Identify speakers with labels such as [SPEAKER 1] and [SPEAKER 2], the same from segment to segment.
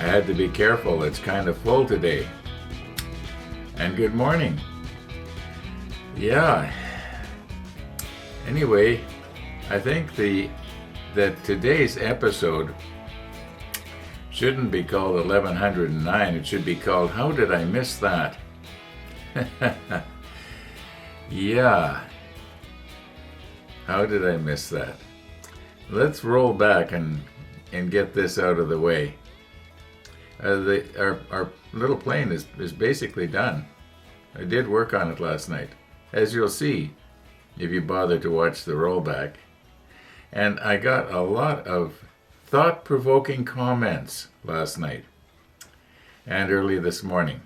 [SPEAKER 1] had to be careful. It's kind of full today. And good morning. Yeah. Anyway, I think that today's episode shouldn't be called 1109. It should be called How Did I Miss That? Yeah. How did I miss that? Let's roll back and get this out of the way. Our little plane is basically done. I did work on it last night, as you'll see if you bother to watch the rollback. And I got a lot of thought-provoking comments last night and early this morning.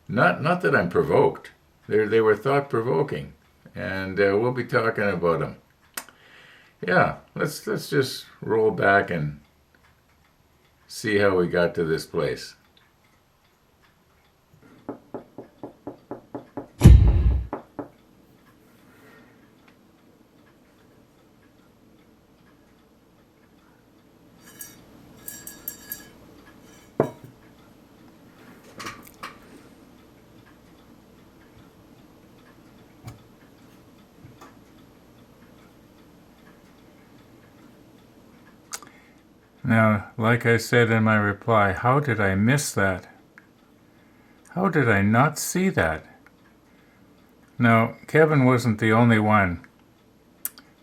[SPEAKER 1] Not that I'm provoked. They were thought-provoking, and we'll be talking about them. Yeah, let's just roll back and see how we got to this place. Now, like I said in my reply, how did I miss that? How did I not see that? Now, Kevin wasn't the only one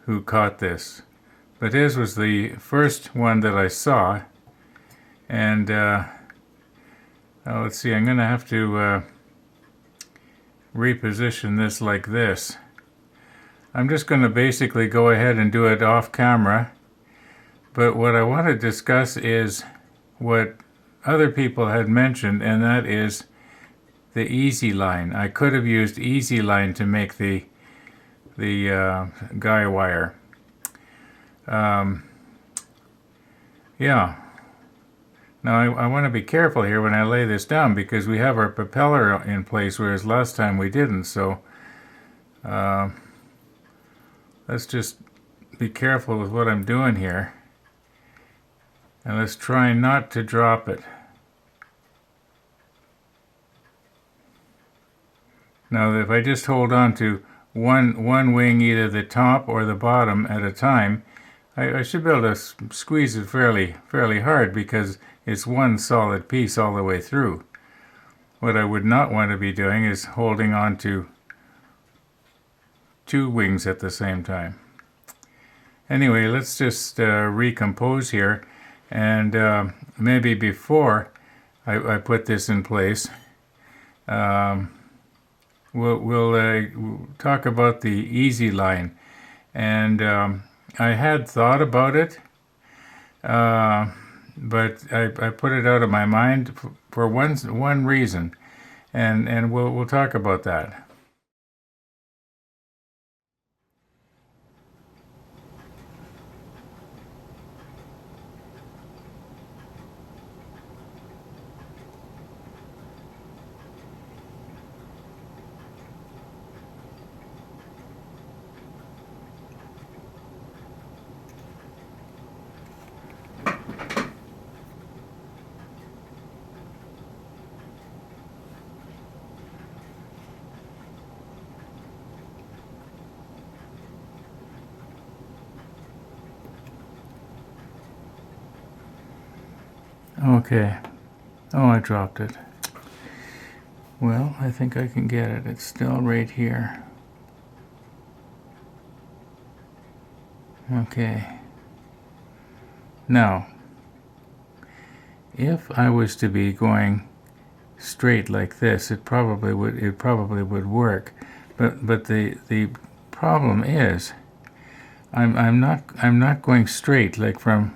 [SPEAKER 1] who caught this, but his was the first one that I saw. And let's see, I'm going to have to reposition this like this. I'm just going to basically go ahead and do it off camera. But what I want to discuss is what other people had mentioned, and that is the easy line. I could have used easy line to make the guy wire. Yeah. Now I want to be careful here when I lay this down because we have our propeller in place, whereas last time we didn't. So let's just be careful with what I'm doing here. And let's try not to drop it. Now, if I just hold on to one wing, either the top or the bottom at a time, I should be able to squeeze it fairly hard because it's one solid piece all the way through. What I would not want to be doing is holding on to two wings at the same time. Anyway, let's just recompose here. And maybe before I put this in place, we'll talk about the easy line. And I had thought about it, but I put it out of my mind for one reason, and we'll talk about that. Okay. Oh, I dropped it. Well, I think I can get it. It's still right here. Okay. Now, if I was to be going straight like this, it probably would work. But the problem is, I'm not going straight like from.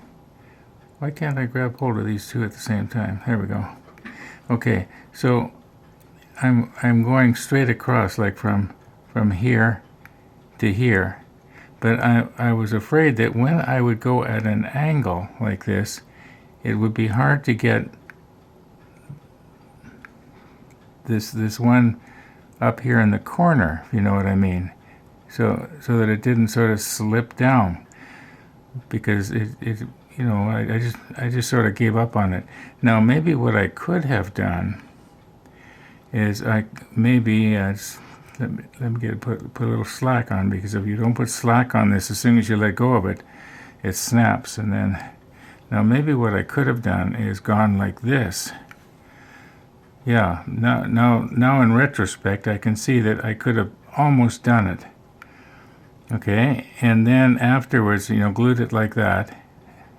[SPEAKER 1] Why can't I grab hold of these two at the same time? There we go. Okay, so I'm going straight across like from here to here. But I was afraid that when I would go at an angle like this, it would be hard to get this one up here in the corner, if you know what I mean. So that it didn't sort of slip down. Because it I just sort of gave up on it. Now maybe what I could have done is let me put a little slack on, because if you don't put slack on this, as soon as you let go of it, it snaps. And then now maybe what I could have done is gone like this. Yeah, now in retrospect, I can see that I could have almost done it. Okay, and then afterwards, glued it like that,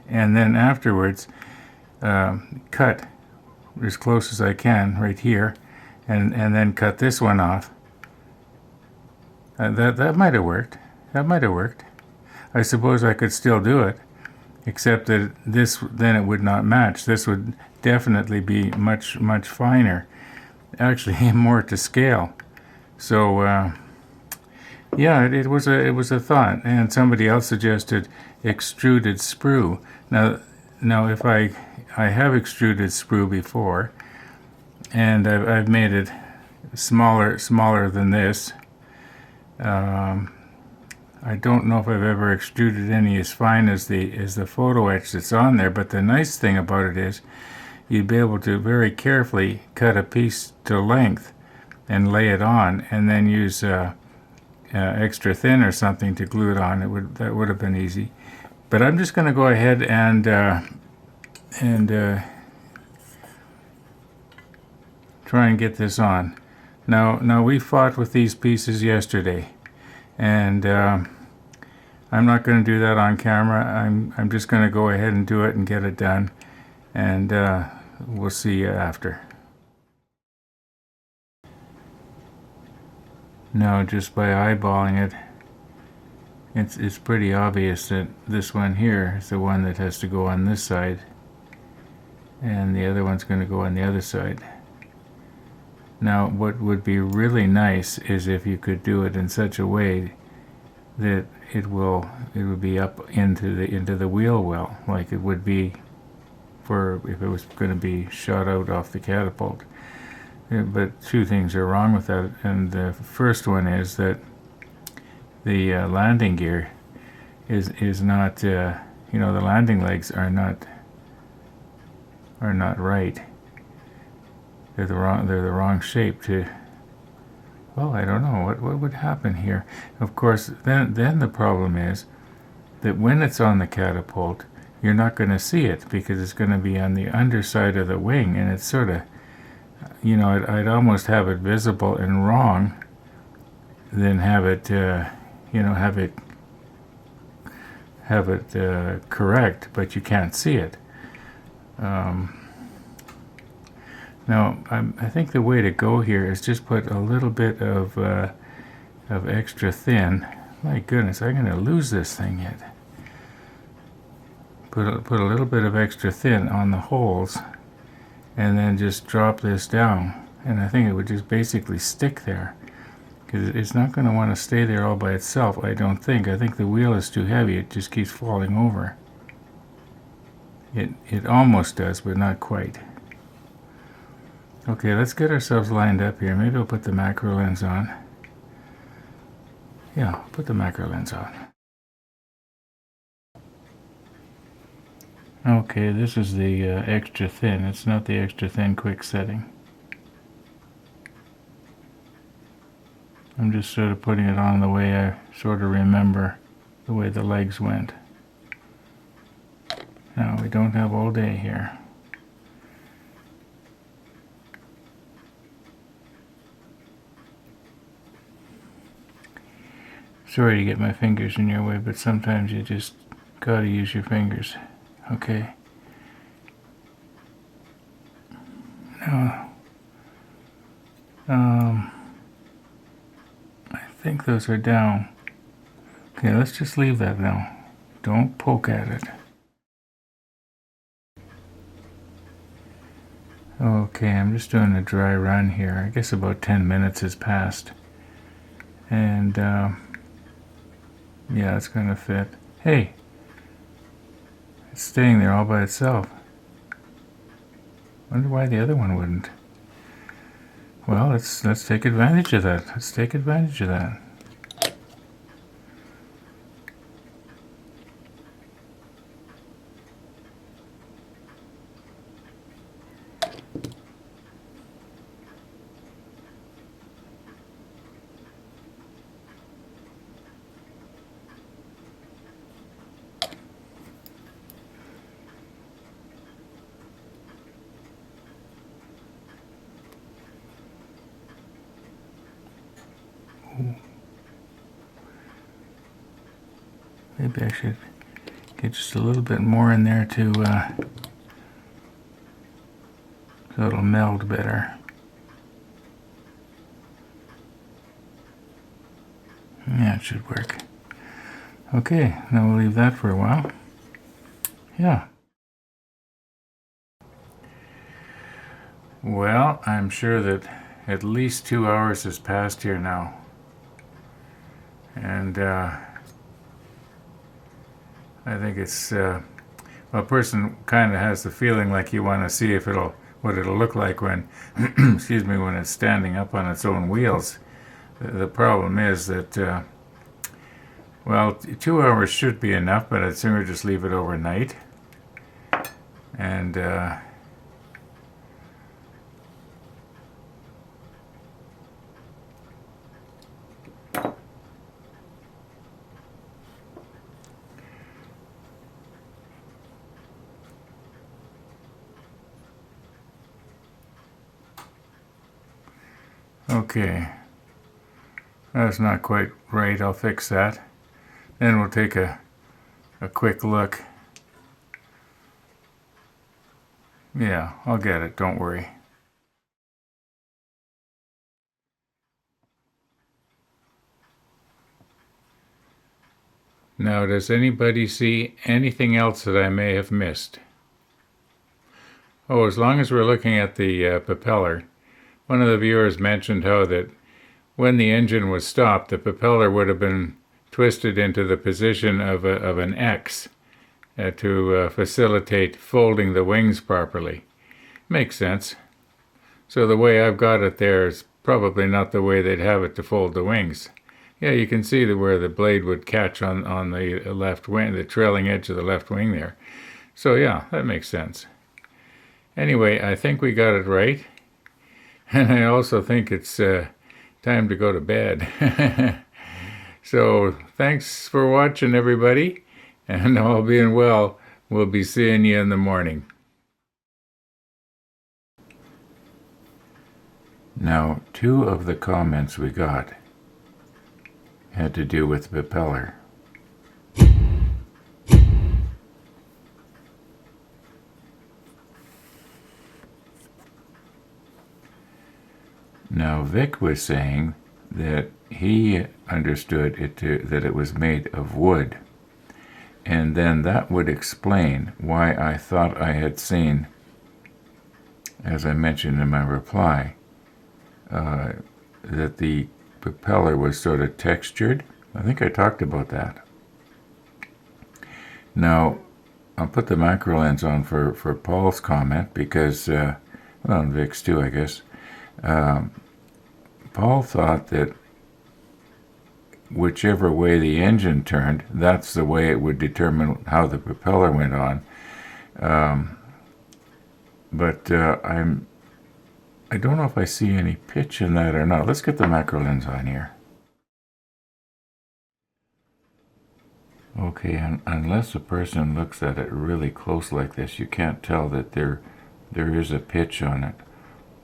[SPEAKER 1] and then afterwards, cut as close as I can right here, and then cut this one off. That might have worked. That might have worked. I suppose I could still do it, except that then it would not match. This would definitely be much finer, actually more to scale. So yeah, it was a thought. And somebody else suggested extruded sprue. Now if I have extruded sprue before, and I've made it smaller than this. I don't know if I've ever extruded any as fine as the photo etch that's on there, but the nice thing about it is you'd be able to very carefully cut a piece to length and lay it on, and then use extra thin or something to glue it on. That would have been easy. But I'm just going to go ahead and try and get this on. Now we fought with these pieces yesterday, and I'm not going to do that on camera. I'm just going to go ahead and do it and get it done, and we'll see you after. Now, just by eyeballing it, it's pretty obvious that this one here is the one that has to go on this side, and the other one's going to go on the other side. Now, what would be really nice is if you could do it in such a way that it would be up into the wheel well, like it would be for if it was going to be shot out off the catapult. But two things are wrong with that, and the first one is that the landing gear is not, the landing legs are not right. They're the wrong shape to. Well, I don't know what would happen here. Of course, then the problem is that when it's on the catapult, you're not going to see it because it's going to be on the underside of the wing, and it's sort of, I'd almost have it visible and wrong than have it, have it correct, but you can't see it. Now, I think the way to go here is just put a little bit of extra thin. My goodness, I'm going to lose this thing yet. Put a little bit of extra thin on the holes, and then just drop this down. And I think it would just basically stick there, because it's not going to want to stay there all by itself, I don't think. I think the wheel is too heavy. It just keeps falling over. It almost does, but not quite. Okay, let's get ourselves lined up here. Maybe I'll put the macro lens on. Yeah, put the macro lens on. Okay, this is the extra thin. It's not the extra thin quick setting. I'm just sort of putting it on the way I sort of remember the way the legs went. Now, we don't have all day here. Sorry to get my fingers in your way, but sometimes you just gotta use your fingers. Okay. Now, I think those are down. Okay, let's just leave that now. Don't poke at it. Okay, I'm just doing a dry run here. I guess about 10 minutes has passed. And, yeah, it's going to fit. Hey! It's staying there all by itself. Wonder why the other one wouldn't. Well, let's take advantage of that. Let's take advantage of that. maybe I should get just a little bit more in there to so it'll meld better. Yeah, it should work. Okay, now we'll leave that for a while. Yeah. Well, I'm sure that at least 2 hours has passed here now. And I think it's, well, a person kind of has the feeling like you want to see if what it'll look like when, excuse me, when it's standing up on its own wheels. The problem is that, well, 2 hours should be enough, but I'd sooner just leave it overnight. And okay, that's not quite right. I'll fix that. Then we'll take a quick look. Yeah, I'll get it, don't worry. Now, does anybody see anything else that I may have missed? Oh, as long as we're looking at the propeller, one of the viewers mentioned how that when the engine was stopped, the propeller would have been twisted into the position of an X to facilitate folding the wings properly. Makes sense. So the way I've got it there is probably not the way they'd have it to fold the wings. Yeah, you can see where the blade would catch on the left wing, the trailing edge of the left wing there. So yeah, that makes sense. Anyway, I think we got it right. And I also think it's time to go to bed. So thanks for watching, everybody. And all being well, we'll be seeing you in the morning. Now, 2 of the comments we got had to do with the propeller. Now, Vic was saying that he understood that it was made of wood. And then that would explain why I thought I had seen, as I mentioned in my reply, that the propeller was sort of textured. I think I talked about that. Now, I'll put the macro lens on for Paul's comment because, well, and Vic's too, I guess. Paul thought that whichever way the engine turned, that's the way it would determine how the propeller went on. But I don't know if I see any pitch in that or not. Let's get the macro lens on here. Okay, unless a person looks at it really close like this, you can't tell that there is a pitch on it.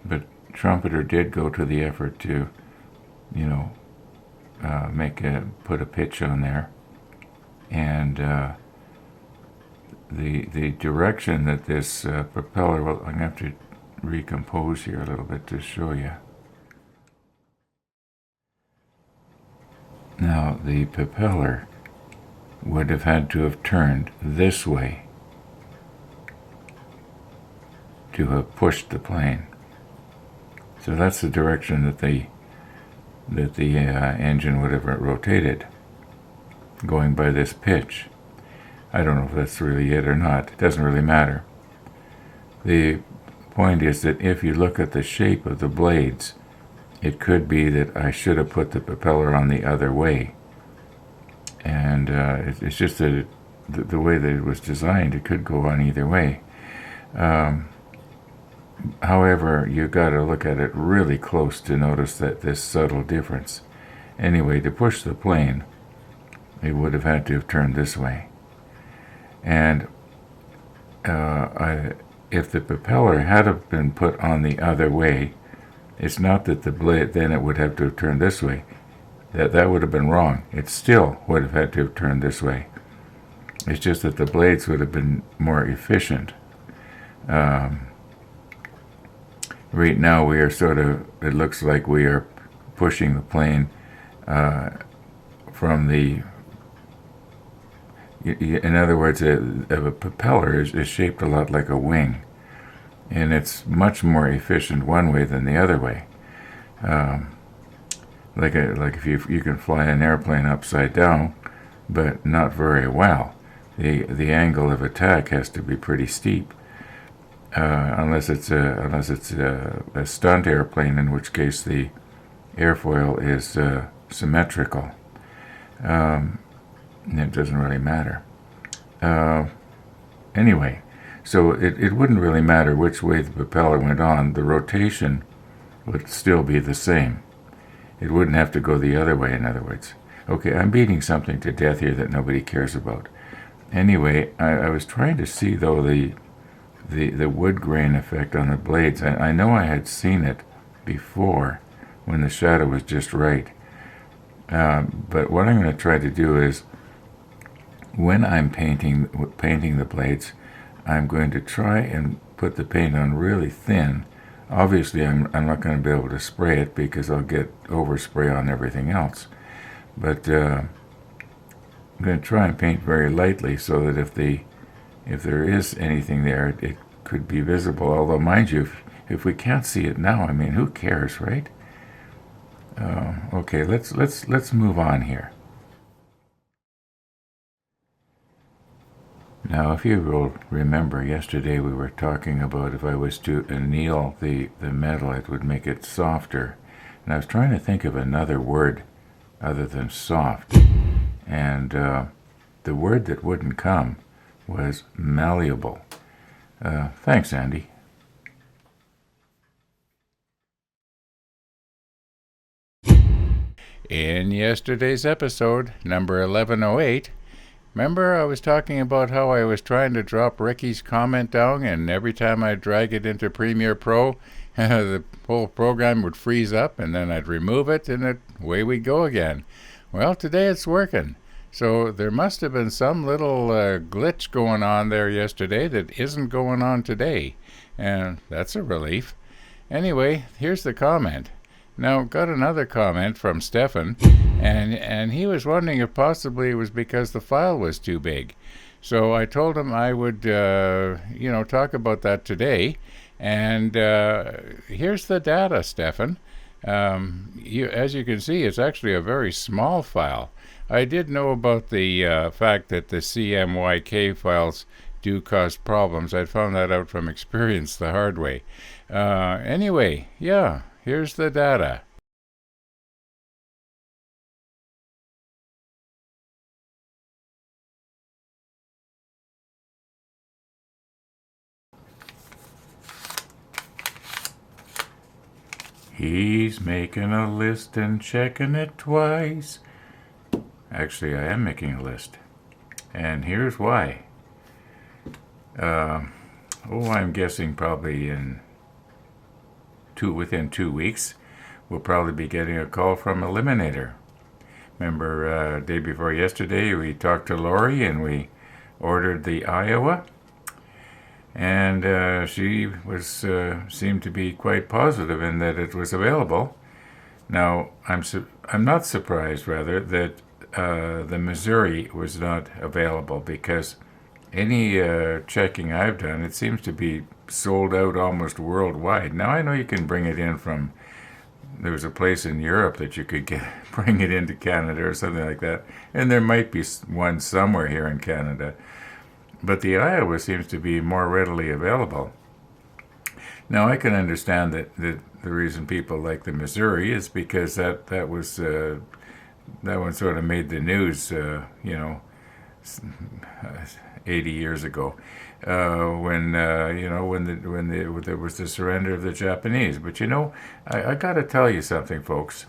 [SPEAKER 1] But Trumpeter did go to the effort to, you know, put a pitch on there, and the direction that this propeller, well, I'm gonna have to recompose here a little bit to show you. Now the propeller would have had to have turned this way to have pushed the plane. So that's the direction that the engine would have rotated, going by this pitch. I don't know if that's really it or not. It doesn't really matter. The point is that if you look at the shape of the blades, it could be that I should have put the propeller on the other way. And it's just that the way that it was designed, it could go on either way. However, you got to look at it really close to notice that this subtle difference. Anyway, to push the plane, it would have had to have turned this way. And if the propeller had have been put on the other way, it's not that the blade, then it would have to have turned this way. That would have been wrong. It still would have had to have turned this way. It's just that the blades would have been more efficient. Right now we are it looks like we are pushing the plane from the, in other words, a propeller is shaped a lot like a wing, and it's much more efficient one way than the other way. Like if you can fly an airplane upside down, but not very well. The angle of attack has to be pretty steep, unless it's a stunt airplane, in which case the airfoil is symmetrical. It doesn't really matter. Anyway, so it wouldn't really matter which way the propeller went on. The rotation would still be the same. It wouldn't have to go the other way, in other words. Okay, I'm beating something to death here that nobody cares about. Anyway, I was trying to see, though, the wood grain effect on the blades. I know I had seen it before when the shadow was just right. But what I'm going to try to do is, when I'm painting the blades, I'm going to try and put the paint on really thin. Obviously, I'm not going to be able to spray it because I'll get overspray on everything else. But I'm going to try and paint very lightly so that if there is anything there, it could be visible. Although, mind you, if we can't see it now, I mean, who cares, right? Okay, let's move on here. Now, if you will remember, yesterday we were talking about if I was to anneal the metal, it would make it softer. And I was trying to think of another word other than soft. And the word that wouldn't come was malleable. Thanks, Andy. In yesterday's episode, number 1108, remember I was talking about how I was trying to drop Ricky's comment down, and every time I drag it into Premiere Pro, the whole program would freeze up, and then I'd remove it, and away we go again. Well, today it's working. So there must have been some little glitch going on there yesterday that isn't going on today, and that's a relief. Anyway, here's the comment. Now, got another comment from Stefan, and he was wondering if possibly it was because the file was too big. So I told him I would, talk about that today. And here's the data, Stefan. As you can see, it's actually a very small file. I did know about the fact that the CMYK files do cause problems. I found that out from experience the hard way. Anyway, yeah. Here's the data. He's making a list and checking it twice. Actually, I am making a list. And here's why. I'm guessing probably within 2 weeks, we'll probably be getting a call from Eliminator. Remember, day before yesterday, we talked to Lori and we ordered the Iowa, and she seemed to be quite positive in that it was available. Now, I'm not surprised, rather, that the Missouri was not available, because any checking I've done, it seems to be sold out almost worldwide. Now, I know you can bring it in from, there was a place in Europe that you could bring it into Canada or something like that, and there might be one somewhere here in Canada, but the Iowa seems to be more readily available. Now, I can understand that the reason people like the Missouri is because that one sort of made the news, 80 years ago, when there was the surrender of the Japanese. But I got to tell you something, folks.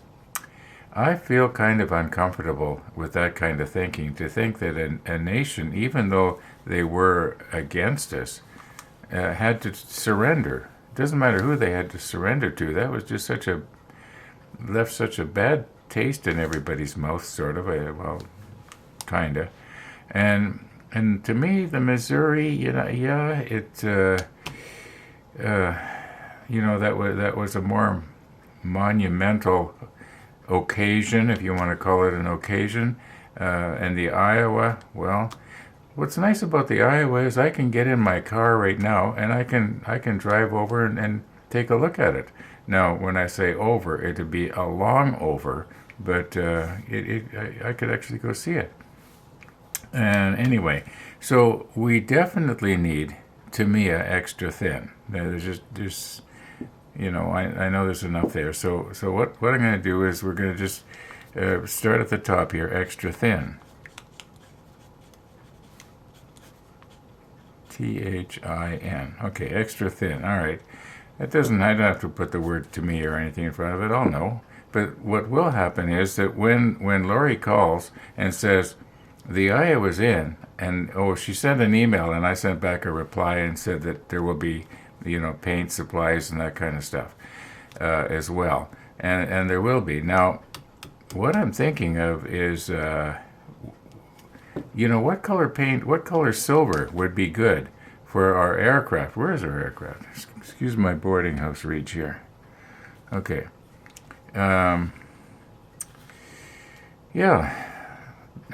[SPEAKER 1] I feel kind of uncomfortable with that kind of thinking, to think that a nation, even though they were against us, had to surrender. It doesn't matter who they had to surrender to. That was just left such a bad taste in everybody's mouth, sort of. Well, kinda. And And to me, the Missouri, yeah, that was a more monumental occasion, if you want to call it an occasion. And the Iowa, well, what's nice about the Iowa is I can get in my car right now and I can drive over and take a look at it. Now, when I say over, it'd be a long over, but I could actually go see it. And anyway, so we definitely need Tamiya extra thin. There's I know there's enough there. So what I'm going to do is we're going to just start at the top here, extra thin. THIN. Okay, extra thin. All right. I don't have to put the word to me or anything in front of it. I'll know. But what will happen is that when Lori calls and says, the Iowa's in, and she sent an email and I sent back a reply and said that there will be, paint supplies and that kind of stuff as well. And there will be. Now, what I'm thinking of is, what color paint, what color silver would be good for our aircraft? Where is our aircraft? Excuse my boarding house reach here. Okay.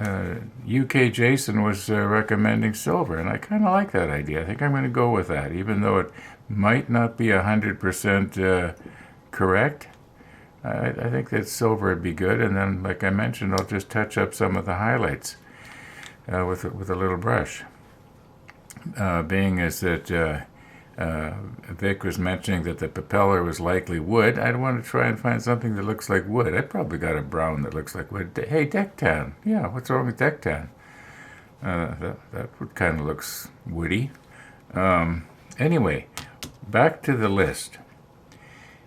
[SPEAKER 1] UK Jason was recommending silver, and I kind of like that idea. I think I'm going to go with that, even though it might not be 100% correct. I think that silver would be good, and then, like I mentioned, I'll just touch up some of the highlights with a little brush. Being as that Vic was mentioning that the propeller was likely wood, I'd want to try and find something that looks like wood. I probably got a brown that looks like wood. Hey, deck tan. Yeah, what's wrong with deck tan? That kind of looks woody. Anyway, back to the list.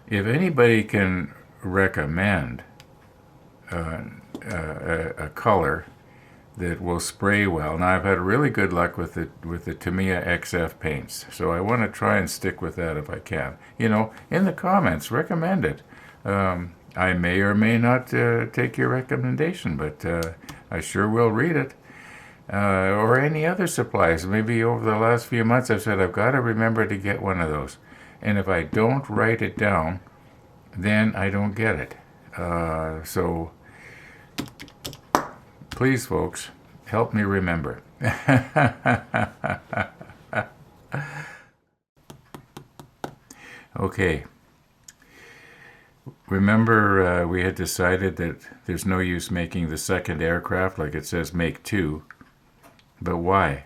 [SPEAKER 1] If anybody can recommend a color that will spray well. Now, I've had really good luck with the Tamiya XF paints, so I want to try and stick with that if I can. In the comments, recommend it. I may or may not take your recommendation, but I sure will read it. Or any other supplies. Maybe over the last few months I've said I've got to remember to get one of those. And if I don't write it down, then I don't get it. So please, folks, help me remember. Okay. Remember, we had decided that there's no use making the second aircraft, like it says make two. But why?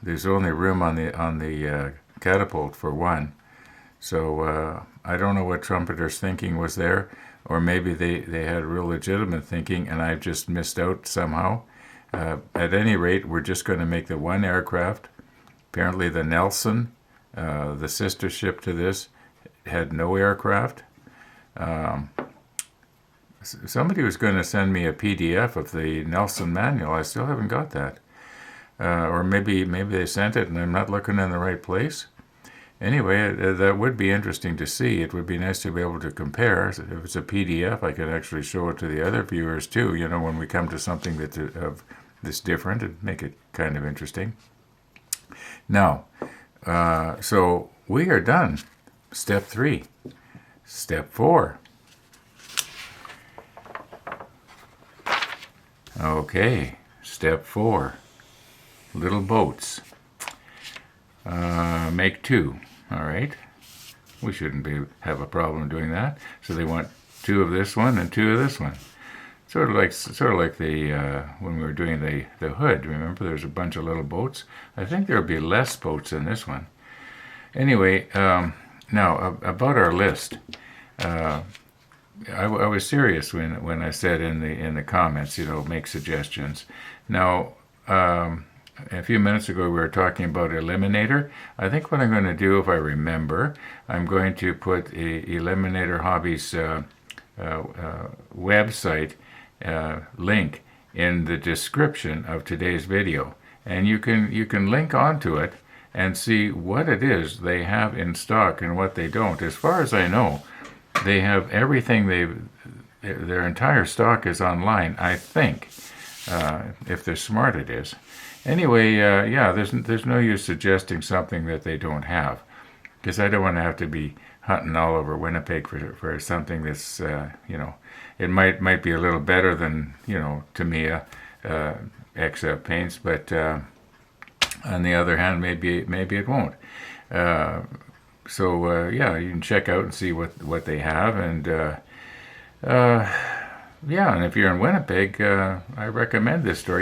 [SPEAKER 1] There's only room on the catapult for one. So I don't know what Trumpeter's thinking was there, or maybe they had real legitimate thinking and I've just missed out somehow. At any rate, we're just going to make the one aircraft. Apparently the Nelson, the sister ship to this, had no aircraft. Somebody was going to send me a PDF of the Nelson manual. I still haven't got that. Or maybe they sent it and I'm not looking in the right place. Anyway, that would be interesting to see. It would be nice to be able to compare. If it's a PDF, I could actually show it to the other viewers too, when we come to something that's different, and make it kind of interesting. Now, so we are done. Step 3. Step 4. Okay, step 4. Little boats. Make 2. All right. We shouldn't have a problem doing that. So they want 2 of this one and 2 of this one. Sort of like the when we were doing the Hood. Remember, there's a bunch of little boats. I think there'll be less boats in this one. Anyway, now about our list. I was serious when I said in the comments, make suggestions. Now, a few minutes ago we were talking about Eliminator. I think what I'm going to do, if I remember, I'm going to put Eliminator Hobbies website link in the description of today's video, and you can link onto it and see what it is they have in stock and what they don't. As far as I know, they have everything. Their entire stock is online, I think, if they're smart it is. Anyway, yeah, there's no use suggesting something that they don't have, because I don't want to have to be hunting all over Winnipeg for something that's it might be a little better than Tamiya X paints, but on the other hand, maybe it won't. So yeah, you can check out and see what they have, and yeah, and if you're in Winnipeg, I recommend this store.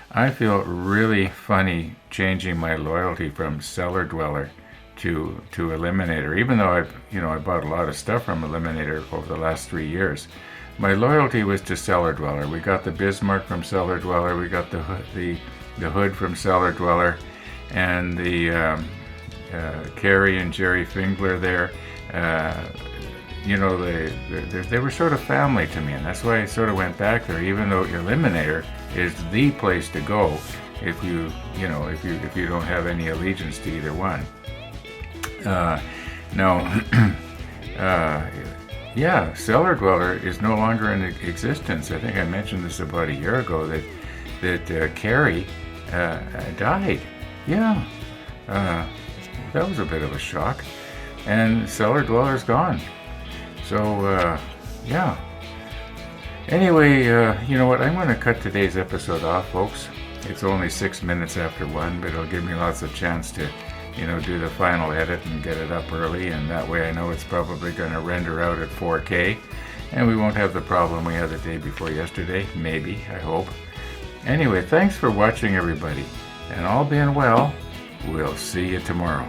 [SPEAKER 1] I feel really funny changing my loyalty from Cellar Dweller to Eliminator, even though I bought a lot of stuff from Eliminator over the last 3 years. My loyalty was to Cellar Dweller. We got the Bismarck from Cellar Dweller. We got the Hood from Cellar Dweller, and the Carrie and Jerry Fingler there. They were sort of family to me, and that's why I sort of went back there. Even though Eliminator is the place to go if you don't have any allegiance to either one. Now, yeah, Cellar Dweller is no longer in existence. I think I mentioned this about a year ago that Carrie died. Yeah, that was a bit of a shock, and Cellar Dweller's gone. So yeah. Anyway, you know what? I'm going to cut today's episode off, folks. It's only 6 minutes after 1, but it'll give me lots of chance to, do the final edit and get it up early, and that way I know it's probably going to render out at 4K, and we won't have the problem we had the day before yesterday. Maybe, I hope. Anyway, thanks for watching, everybody, and all being well, we'll see you tomorrow.